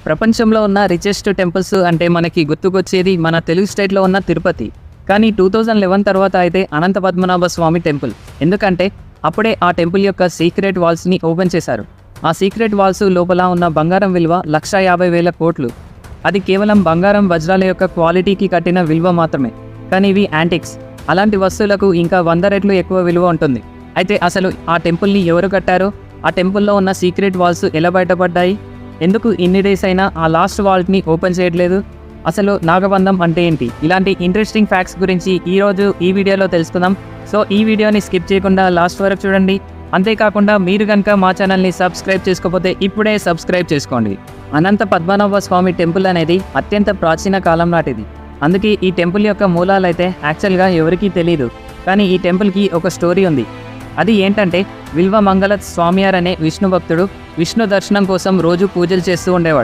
ప్రపంచంలో ఉన్న richest temples అంటే మనకి గుర్తుకొచ్చేది మన తెలుగు స్టేట్లో ఉన్న తిరుపతి. కానీ 2011 తర్వాత అయితే అనంత పద్మనాభ స్వామి టెంపుల్. ఎందుకంటే అప్పుడే ఆ టెంపుల్ యొక్క సీక్రెట్ వాల్స్ని ఓపెన్ చేశారు. ఆ సీక్రెట్ వాల్స్ లోపల ఉన్న బంగారం విలువ 1,50,000 కోట్లు. అది కేవలం బంగారం వజ్రాల యొక్క క్వాలిటీకి కట్టిన విలువ మాత్రమే. కానీ ఇవి యాంటిక్స్. అలాంటి వస్తువులకు ఇంకా 100 రెట్లు ఎక్కువ విలువ ఉంటుంది. అయితే అసలు ఆ టెంపుల్ని ఎవరు కట్టారో, ఆ టెంపుల్లో ఉన్న సీక్రెట్ వాల్స్ ఎలా బయటపడ్డాయి, ఎందుకు ఇన్ని డేస్ అయినా ఆ లాస్ట్ వాల్ట్ని ఓపెన్ చేయట్లేదు, అసలు నాగబంధం అంటే ఏంటి, ఇలాంటి ఇంట్రెస్టింగ్ ఫ్యాక్ట్స్ గురించి ఈరోజు ఈ వీడియోలో తెలుసుకుందాం. సో ఈ వీడియోని స్కిప్ చేయకుండా లాస్ట్ వరకు చూడండి. అంతేకాకుండా మీరు కనుక మా ఛానల్ని సబ్స్క్రైబ్ చేసుకోకపోతే ఇప్పుడే సబ్స్క్రైబ్ చేసుకోండి. అనంత పద్మనాభ స్వామి టెంపుల్ అనేది అత్యంత ప్రాచీన కాలం నాటిది. అందుకే ఈ టెంపుల్ యొక్క మూలాలైతే యాక్చువల్గా ఎవరికీ తెలియదు. కానీ ఈ టెంపుల్కి ఒక స్టోరీ ఉంది. అది ఏంటంటే, విల్వ మంగళ స్వామియార్ అనే విష్ణు భక్తుడు విష్ణు దర్శనం కోసం రోజు పూజలు చేస్తూ ఉండేవాడు.